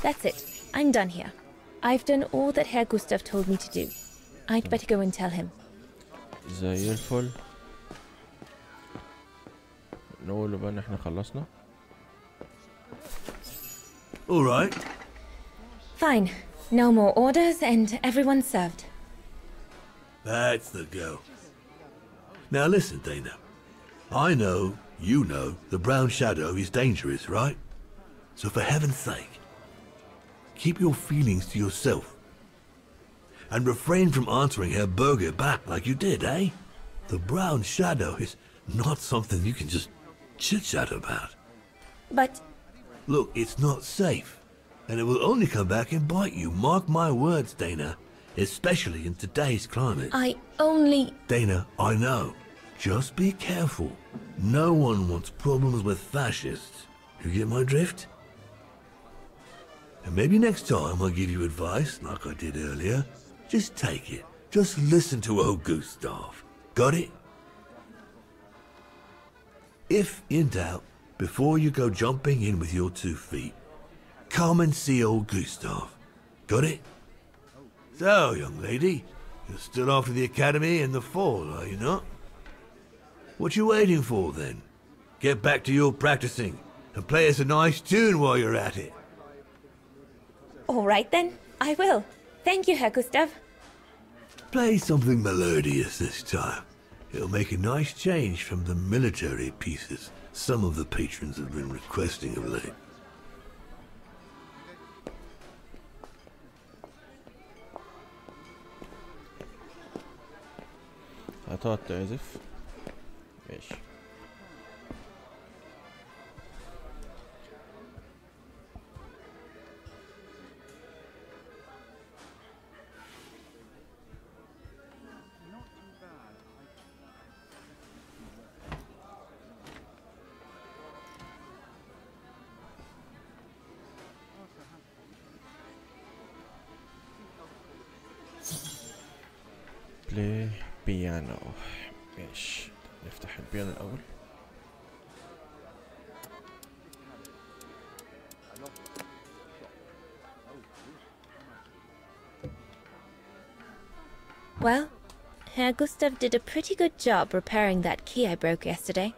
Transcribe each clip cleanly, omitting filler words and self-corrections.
That's it. I'm done here. I've done all that Herr Gustav told me to do. I'd better go and tell him. زي الفل. نقول له بقى ان احنا خلصنا. All right. Fine. No more orders and everyone's served. That's the go. Now listen, Dana. I know, you know, the brown shadow is dangerous, right? So for heaven's sake, keep your feelings to yourself. And refrain from answering her burger back like you did, eh? The brown shadow is not something you can just chit-chat about. But... Look, it's not safe. And it will only come back and bite you. Mark my words, Dana. Especially in today's climate. I only... Dana, I know. Just be careful. No one wants problems with fascists. You get my drift? And maybe next time I'll give you advice, like I did earlier. Just take it. Just listen to old Gustav. Got it? If in doubt, before you go jumping in with your 2 feet, come and see old Gustav. Got it? So, young lady, you're still off to the academy in the fall, are you not? What you waiting for, then? Get back to your practicing, and play us a nice tune while you're at it. All right then, I will. Thank you, Herr Gustav. Play something melodious this time. It'll make a nice change from the military pieces some of the patrons have been requesting of late. هتقعد تعزف ماشي. بلاي بيانو ماشي. نفتح البيانو الأول. Well, Herr Gustav did a pretty good job repairing that key I broke yesterday.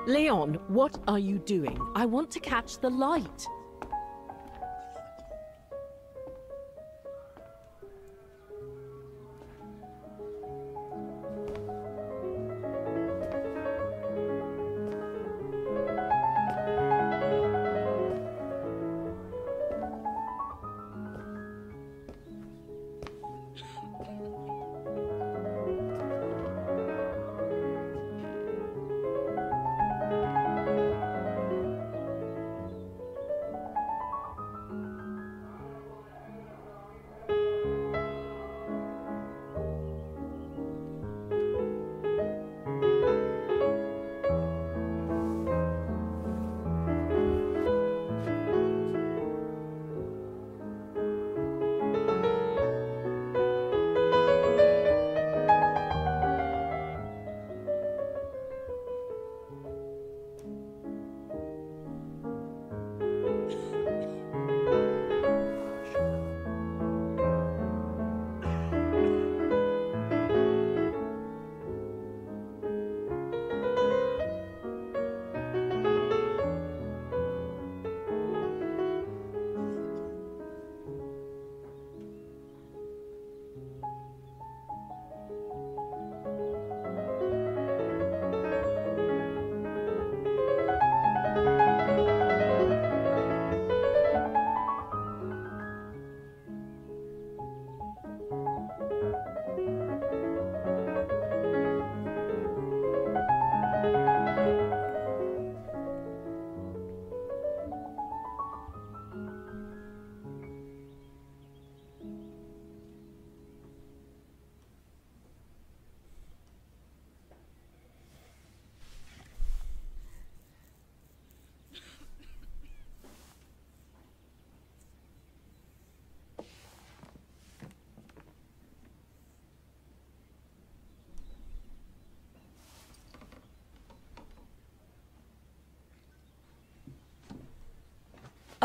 Leon, what are you doing? I want to catch the light.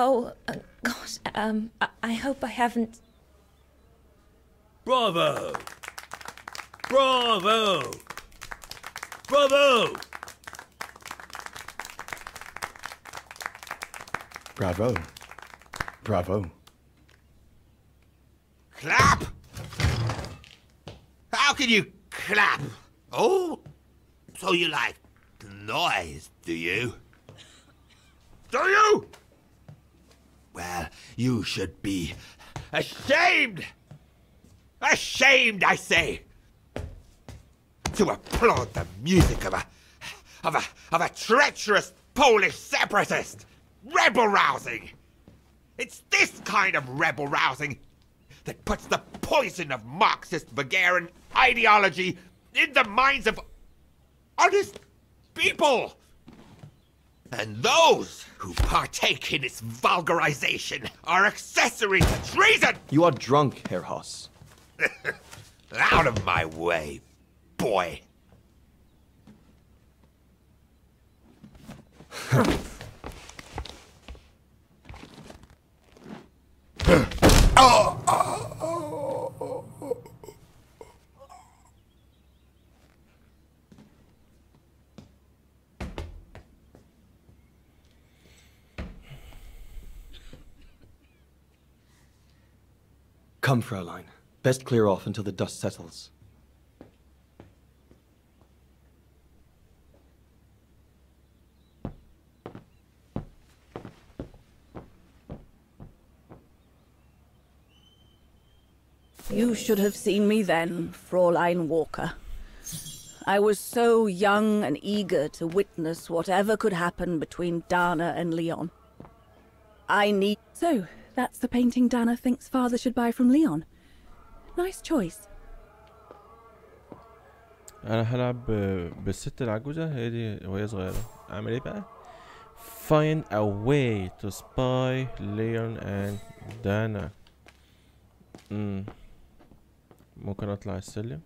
Oh, gosh, I hope I haven't... Bravo! Bravo! Bravo! Bravo. Bravo. Clap! How can you clap? Oh, so you like noise, do you? Do you? Well, you should be ashamed! Ashamed, I say! To applaud the music of a treacherous Polish separatist! Rebel-rousing! It's this kind of rebel-rousing that puts the poison of Marxist Bulgarian ideology in the minds of honest people! And those who partake in its vulgarization are accessories to treason! You are drunk, Herr Hoss. Out of my way, boy. Come, Fraulein. Best clear off until the dust settles. You should have seen me then, Fräulein Walker. I was so young and eager to witness whatever could happen between Dana and Leon. So, that's the painting Dana thinks father should buy from Leon. Nice choice. انا هلعب بالست العجوزة هي دي وهي صغيرة. اعمل ايه بقى؟ Find a way to spy Leon and Dana. ممكن اطلع السلم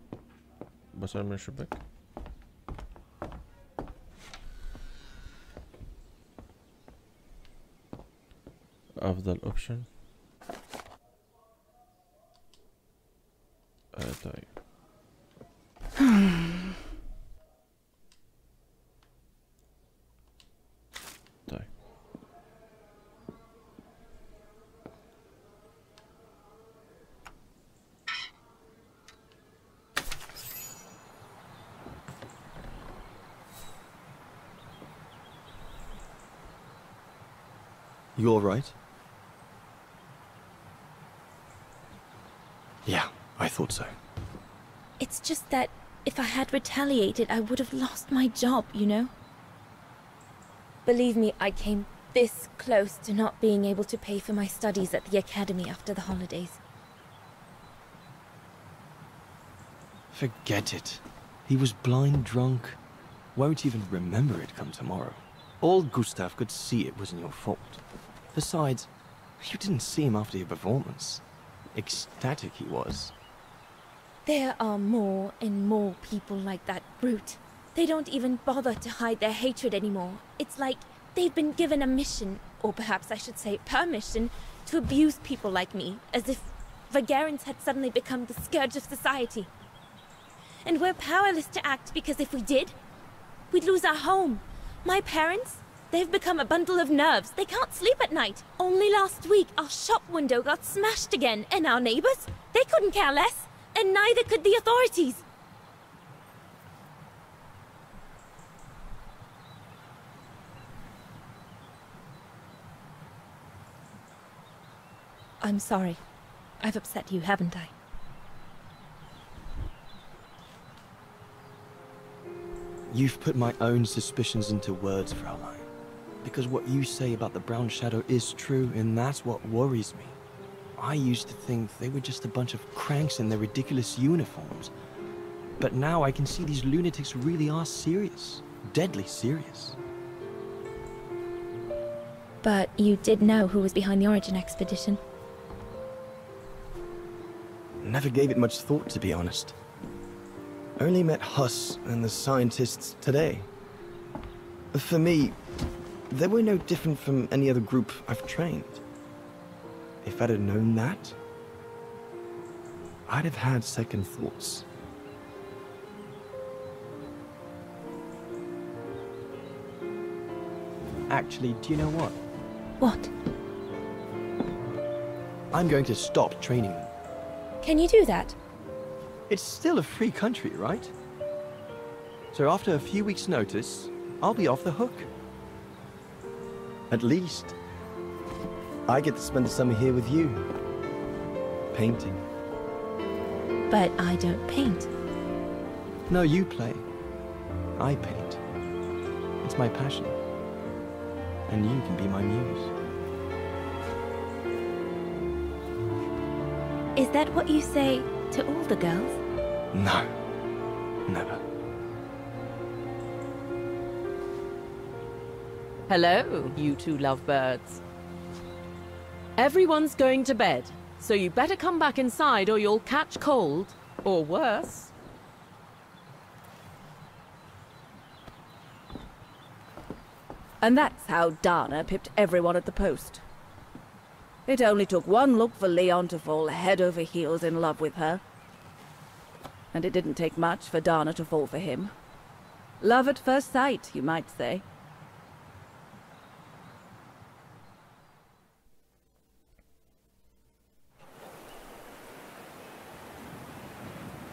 بصر من الشباك. افضل اوبشن. طيب طيب You all right? Yeah, I thought so. It's just that if I had retaliated, I would have lost my job, you know? Believe me, I came this close to not being able to pay for my studies at the academy after the holidays. Forget it. He was blind drunk. Won't even remember it come tomorrow. Old Gustav could see it wasn't your fault. Besides, you didn't see him after your performance. Ecstatic he was. There are more and more people like that brute. They don't even bother to hide their hatred anymore. It's like they've been given a mission, or perhaps I should say permission, to abuse people like me, as if Vagarans had suddenly become the scourge of society. And we're powerless to act because if we did, we'd lose our home. My parents, they've become a bundle of nerves. They can't sleep at night. Only last week, our shop window got smashed again, and our neighbors, they couldn't care less. And neither could the authorities. I'm sorry. I've upset you, haven't I? You've put my own suspicions into words, Fraulein. Because what you say about the Brown Shadow is true, and that's what worries me. I used to think they were just a bunch of cranks in their ridiculous uniforms. But now I can see these lunatics really are serious. Deadly serious. But you did know who was behind the Origin expedition. Never gave it much thought, to be honest. Only met Huss and the scientists today. For me, They were no different from any other group I've trained. If I'd have known that, I'd have had second thoughts. Actually, do you know what? What? I'm going to stop training them. Can you do that? It's still a free country, right? So after a few weeks' notice, I'll be off the hook. At least, I get to spend the summer here with you. Painting. But I don't paint. No, you play. I paint. It's my passion. And you can be my muse. Is that what you say to all the girls? No. Never. Hello, you two lovebirds. Everyone's going to bed, so you better come back inside or you'll catch cold, or worse. And that's how Dana pipped everyone at the post. It only took one look for Leon to fall head over heels in love with her. And it didn't take much for Dana to fall for him. Love at first sight, you might say.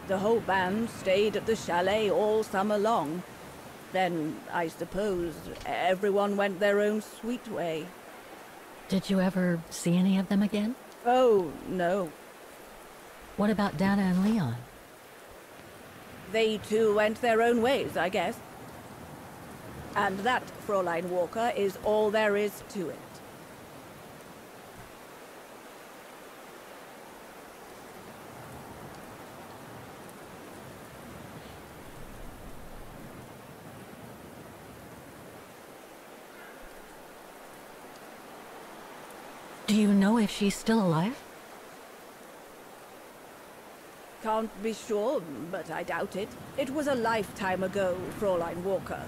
The whole band stayed at the chalet all summer long. Then, I suppose, everyone went their own sweet way. Did you ever see any of them again? Oh, no. What about Dana and Leon? They too went their own ways, I guess. And that, Fräulein Walker, is all there is to it. Do you know if she's still alive? Can't be sure, but I doubt it. It was a lifetime ago, Fräulein Walker.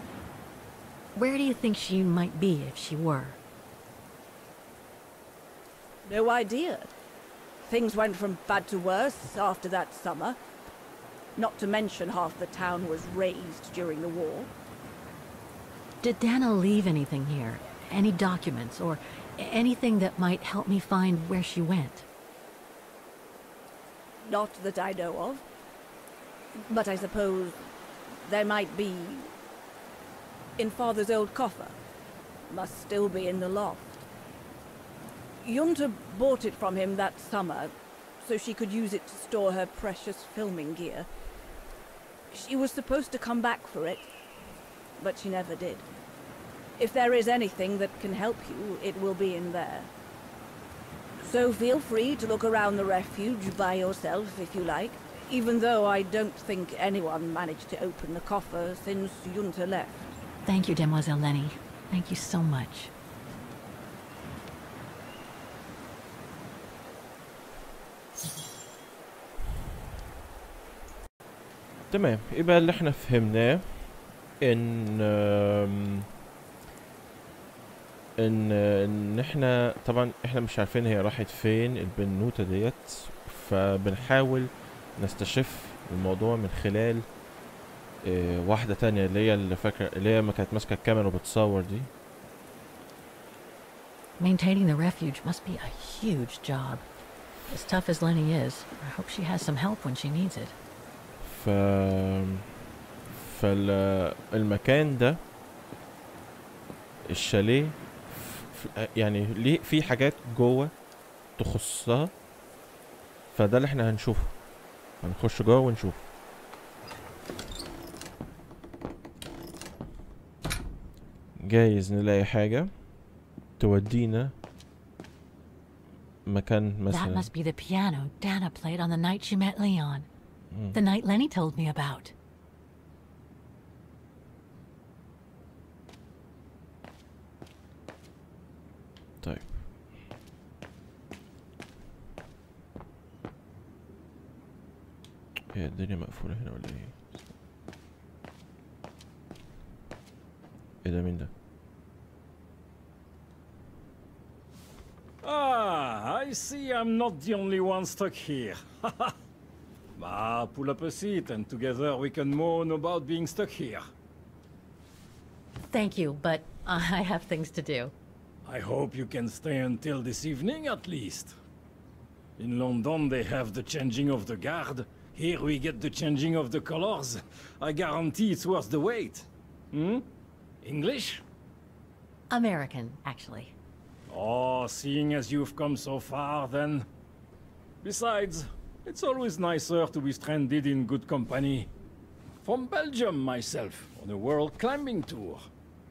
Where do you think she might be if she were? No idea. Things went from bad to worse after that summer. Not to mention half the town was razed during the war. Did Dana leave anything here? Any documents or anything that might help me find where she went? Not that I know of. But I suppose there might be in Father's old coffer. Must still be in the loft. Junta bought it from him that summer, so she could use it to store her precious filming gear. She was supposed to come back for it, but she never did. If there is anything that can help you, it will be in there. So feel free to look around the refuge by yourself if you like, even though I don't think anyone managed to open the coffer since Junta left. Thank you, Demoiselle Lenny. Thank you so much. تمام، يبقى اللي احنا فهمناه ان احنا طبعا احنا مش عارفين هي راحت فين البنوتة ديت، فبنحاول نستشف الموضوع من خلال واحدة تانية اللي هي اللي هي ما كانت ماسكة الكاميرا وبتصور دي. Maintaining the refuge must be a huge job. As tough as Lenny is, I hope she has some help when she needs it. فالمكان ده الشاليه يعني ليه في حاجات جوه تخصها، فده اللي احنا هنشوفه. هنخش جوه ونشوف. جايز نلاقي حاجة تودينا مكان مثلا. That must be the piano Dana played on the night she met Leon. The night Lenny told me about. طيب هي الدنيا مقفولة هنا ولا ايه؟ ايه ده؟ مين ده؟ Ah, I see I'm not the only one stuck here. Bah, pull up a seat and together we can moan about being stuck here. Thank you, but I have things to do. I hope you can stay until this evening at least. In London they have the changing of the guard. Here we get the changing of the colors. I guarantee it's worth the wait. Hmm? English? American, actually. Oh, seeing as you've come so far, then. Besides, it's always nicer to be stranded in good company. From Belgium, myself, on a world climbing tour.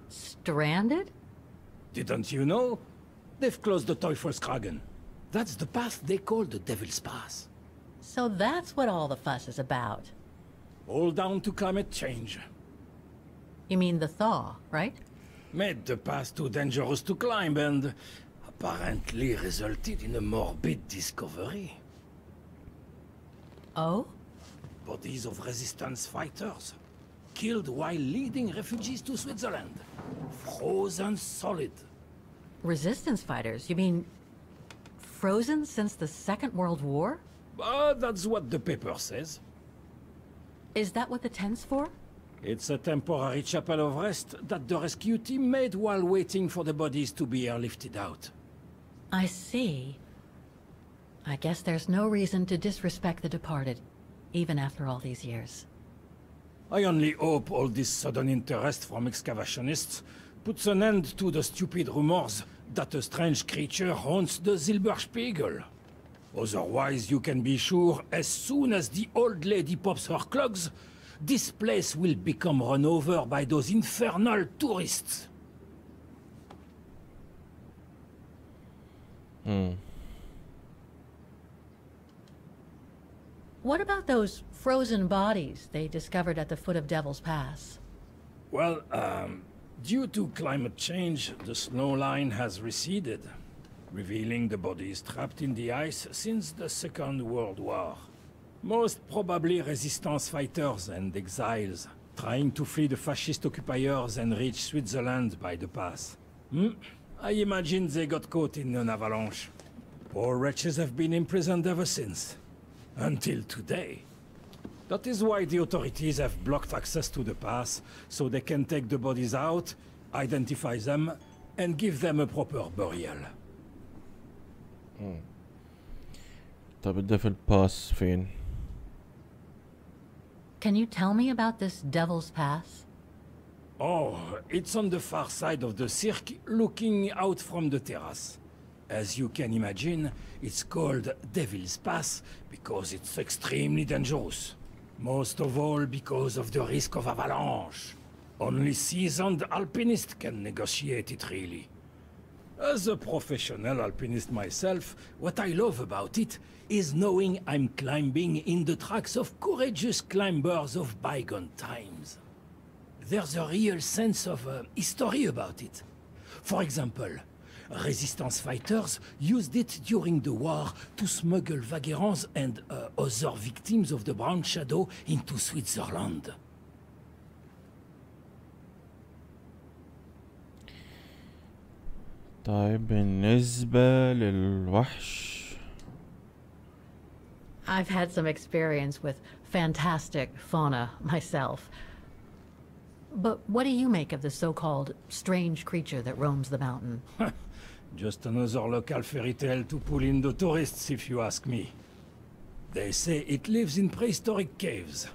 Stranded? Didn't you know? They've closed the Teufelskragen. That's the path they call the Devil's Pass. So that's what all the fuss is about. All down to climate change. You mean the thaw, right? Made the path too dangerous to climb and apparently resulted in a morbid discovery. Oh? Bodies of resistance fighters, killed while leading refugees to Switzerland. Frozen solid. Resistance fighters? You mean frozen since the Second World War? That's what the paper says. Is that what the tent's for? It's a temporary chapel of rest that the rescue team made while waiting for the bodies to be airlifted out. I see. I guess there's no reason to disrespect the departed, even after all these years. I only hope all this sudden interest from excavationists puts an end to the stupid rumors that a strange creature haunts the Silberspiegel. Otherwise, you can be sure as soon as the old lady pops her clogs, this place will become run over by those infernal tourists. What about those frozen bodies they discovered at the foot of Devil's Pass? Well, due to climate change, the snow line has receded, revealing the bodies trapped in the ice since the Second World War. Most probably resistance fighters and exiles, trying to flee the fascist occupiers and reach Switzerland by the pass. I imagine they got caught in an avalanche. Poor wretches have been imprisoned ever since. Until today. That is why the authorities have blocked access to the pass, so they can take the bodies out, identify them, and give them a proper burial. طب الديفل باس فين؟ Can you tell me about this Devil's Pass? Oh, it's on the far side of the cirque, looking out from the terrace. As you can imagine, it's called Devil's Pass because it's extremely dangerous. Most of all because of the risk of avalanche. Only seasoned alpinists can negotiate it, really. As a professional alpinist myself, what I love about it is knowing I'm climbing in the tracks of courageous climbers of bygone times. There's a real sense of history about it. For example, resistance fighters used it during the war to smuggle vagrants and other victims of the Brown Shadow into Switzerland. طيب بالنسبة للوحش I've had some experience with fantastic fauna myself. But what do you make of the so-called strange creature that roams the mountain? Just another local fairy tale to pull in the tourists, if you ask me. They say it lives in prehistoric caves.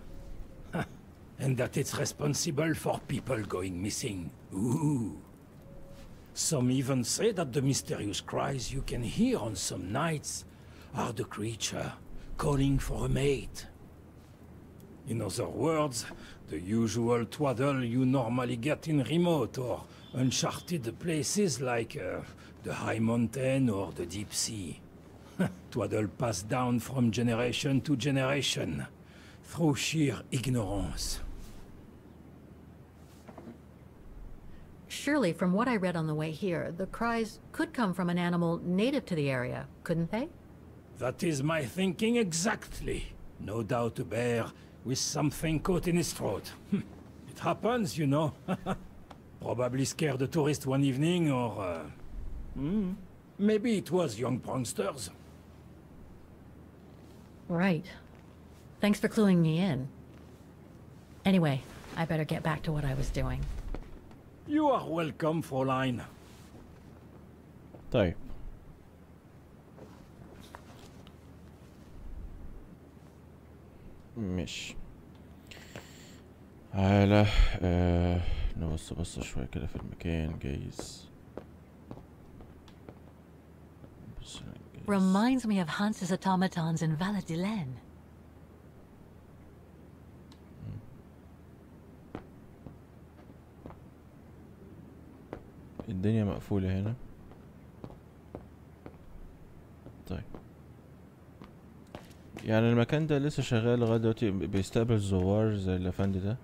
And that it's responsible for people going missing. Ooh. Some even say that the mysterious cries you can hear on some nights are the creature calling for a mate. In other words, the usual twaddle you normally get in remote or uncharted places like the high mountain or the deep sea. Twaddle passed down from generation to generation through sheer ignorance. Surely, from what I read on the way here, the cries could come from an animal native to the area, couldn't they? That is my thinking exactly. No doubt a bear with something caught in his throat. It happens, you know. Probably scared a tourist one evening or... Maybe it was young pranksters. Right. Thanks for cluing me in. Anyway, I better get back to what I was doing. You are welcome, Fräulein. طيب. مش على نبص بصة شوية كده في المكان جايز. Reminds me of Hans's automatons in Val-de-Laine. الدنيا مقفولة هنا. طيب يعني المكان ده لسه شغال لغاية دلوقتي بيستقبل زوار زي الأفندي ده.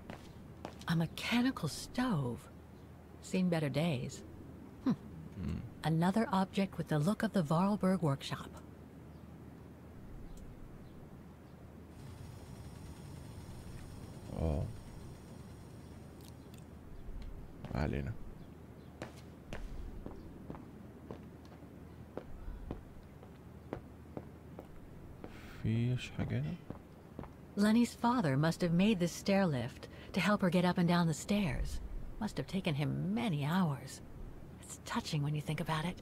A mechanical stove. Seen better days. Another object with the look of the Vorarlberg workshop. اه علينا. فيش حاجة هنا؟ Lenny's father must have made this stair lift to help her get up and down the stairs. Must have taken him many hours. It's touching when you think about it.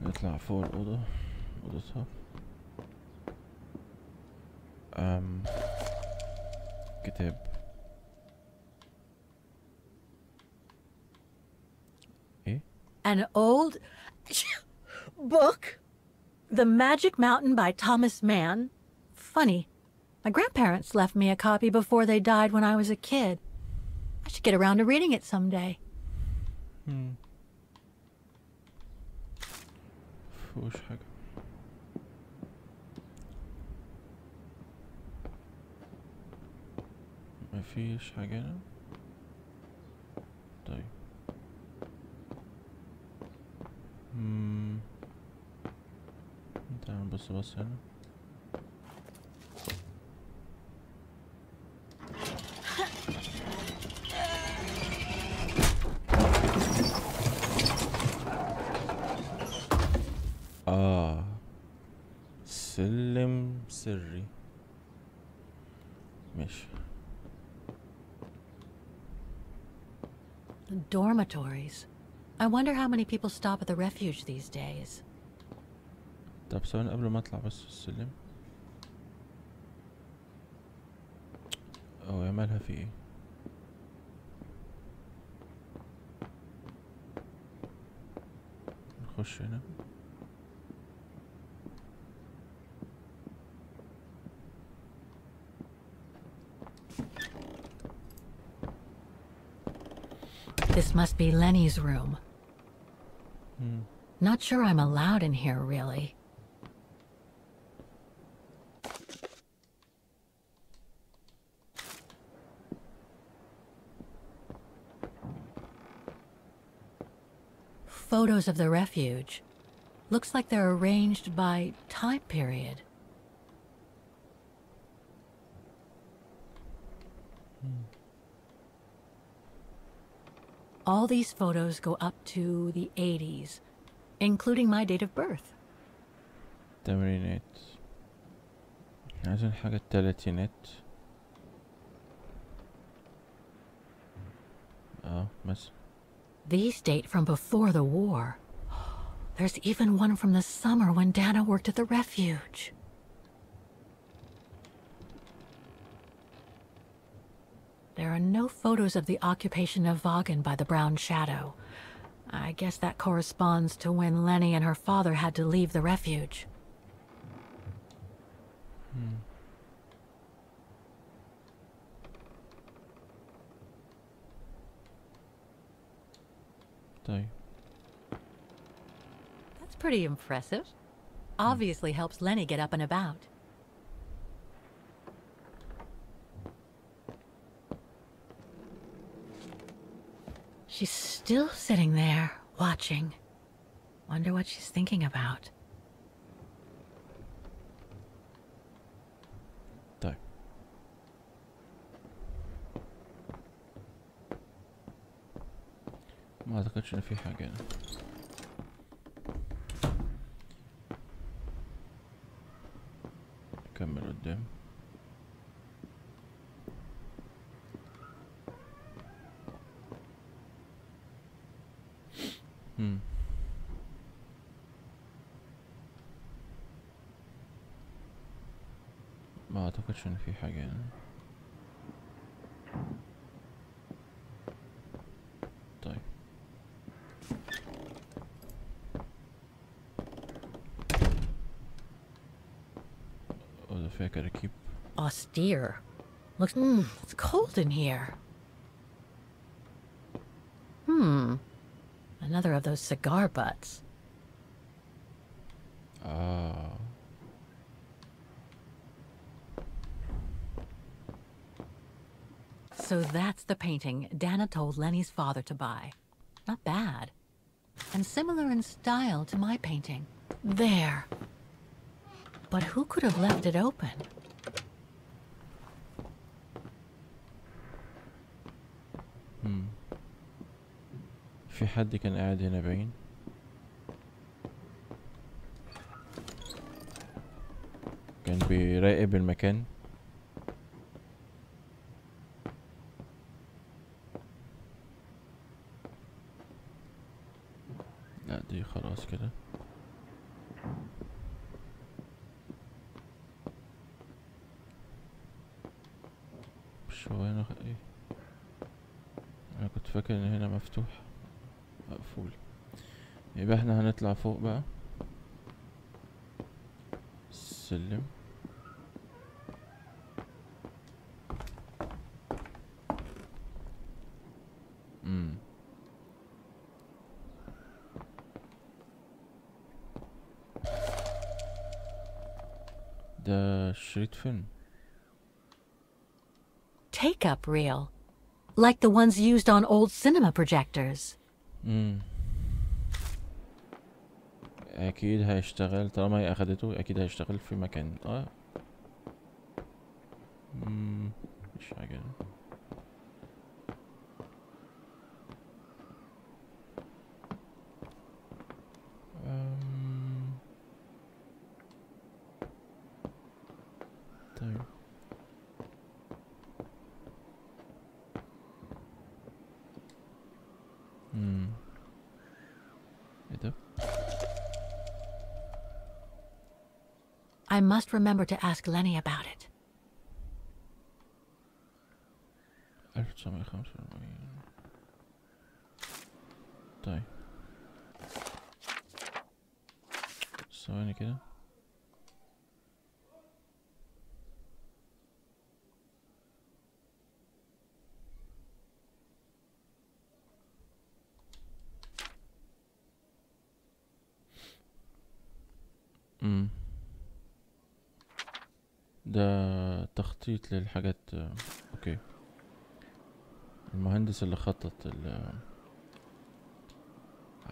نطلع فوق الأوضة، أوضتها. كتاب. إيه؟ An old book? The Magic Mountain by Thomas Mann? Funny. My grandparents left me a copy before they died when I was a kid. I should get around to reading it someday. فوش حاجة. مفيش حاجة هنا. طيب. تعال نبص بص هنا. سلم سري. ماشي. Dormitories. I wonder how many people stop at the refuge these days. طب ثواني قبل ما اطلع بس السلم. يا مالها في ايه؟ نخش هنا. This must be Lenny's room. Not sure I'm allowed in here, really. Photos of the refuge. Looks like they're arranged by time period. All these photos go up to the 80s, including my date of birth. تمرينات. عايزين حاجة التلاتينات. مثلا. These date from before the war. There's even one from the summer when Dana worked at the refuge. There are no photos of the occupation of Vagen by the Brown Shadow. I guess that corresponds to when Lenny and her father had to leave the refuge. طيب. That's pretty impressive. Obviously helps Lenny get up and about. She's still sitting there, watching. Wonder what she's thinking about. طيب. ما اعتقدش ان في حاجة هنا. كمل قدام. ما اعتقدش ان في حاجة هنا. طيب ده فيها كراكيب. Austere. Looks it's cold in here. Another of those cigar butts. So that's the painting Dana told Lenny's father to buy. Not bad. And similar in style to my painting. There. But who could have left it open? في حد كان قاعد هنا باين. كان بيراقب المكان. لا دي خلاص كده. مش هو هنا ايه؟ انا كنت فاكر ان هنا مفتوح مقفول. يبقى احنا هنطلع فوق بقى السلم. ده شريط فيلم. Take-up reel. Like the ones used on old cinema projectors. اكيد هيشتغل طالما هي اخدته، اكيد هيشتغل في مكان. مش حاجة. طيب ايه ده؟ I must remember to ask Lenny about it. 1945. طيب ثواني كده. ده تخطيط للحاجات. اوكي. المهندس اللي خطط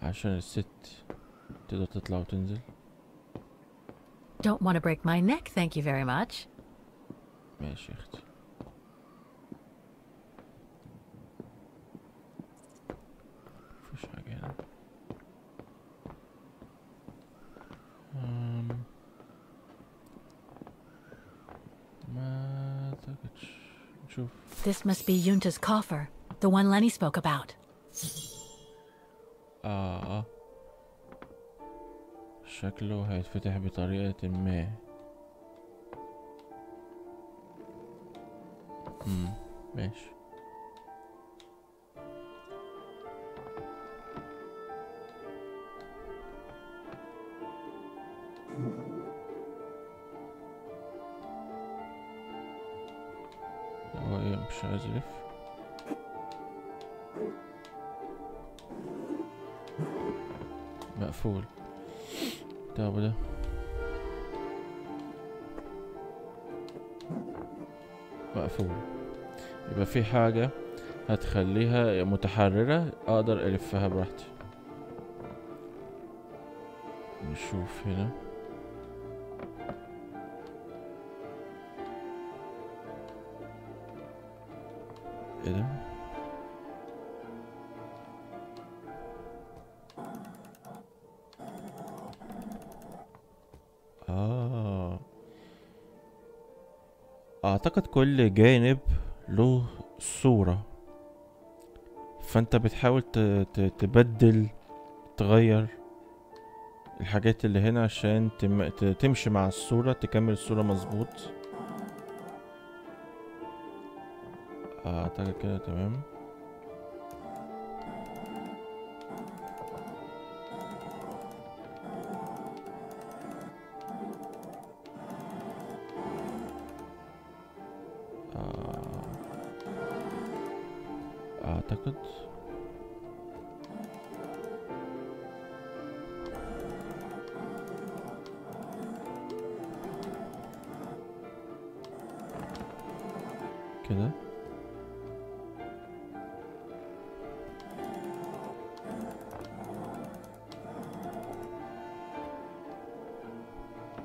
عشان الست تقدر تطلع وتنزل. Don't want to break my neck, thank you very much. ماشي يا اختي. مفيش حاجة هنا. ما اعتقدش. نشوف. This must be Yunta's coffer, the one Lenny spoke about. شكله هيتفتح بطريقة ما. ماشي. هو ايه مش عايز يلف؟ مقفول. طب ده مقفول. يبقى في حاجة هتخليها متحررة اقدر الفها براحتي. نشوف هنا. ايه ده؟ اعتقد كل جانب له صورة، فانت بتحاول تبدل تغير الحاجات اللي هنا عشان تمشي مع الصورة، تكمل الصورة مظبوط. اعتقد كده تمام. اعتقد كده.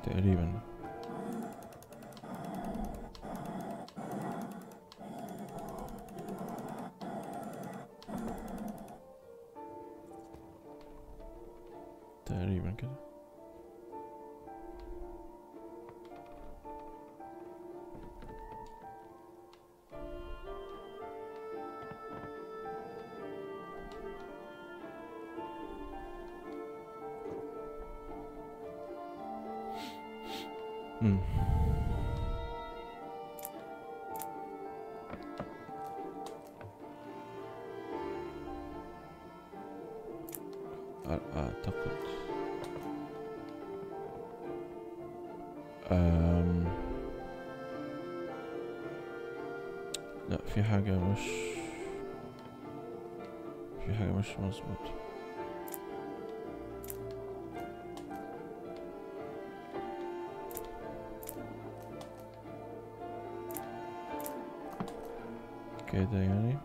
تقريبا كده. اعتقد لا، في حاجة مش مظبوط. كده يعني.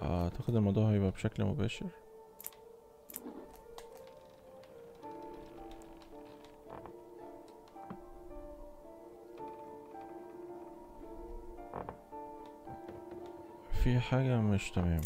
اعتقد الموضوع هيبقى بشكل مباشر. في حاجة مش تمام.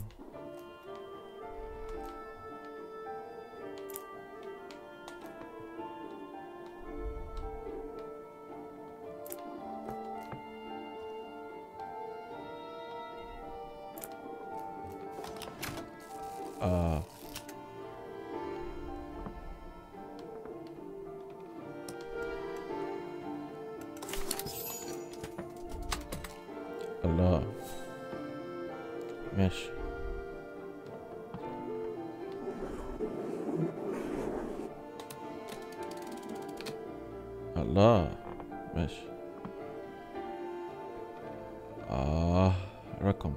الله، ماشي. الله، ماشي. رقم.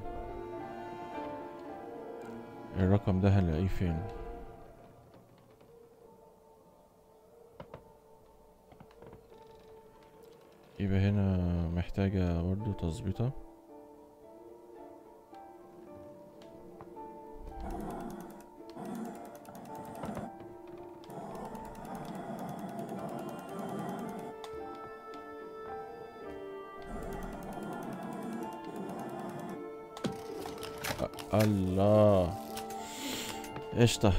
الرقم ده هنلاقيه فين؟ يبقى هنا محتاجة برضو تظبيطة. الله، قشطة،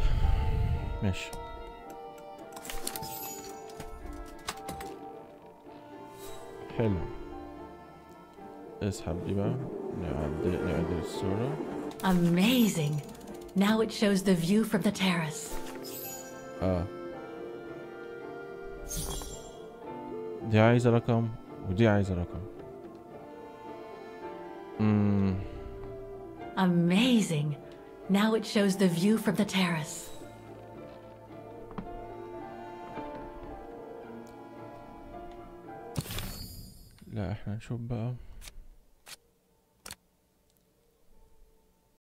ماشي. حلو. اسحب دي بقى، نعدل الصورة. Amazing. Now it shows the view from the terrace. دي عايزة رقم ودي عايزة رقم. Amazing. Now it shows the view from the terrace. لا، احنا نشوف بقى.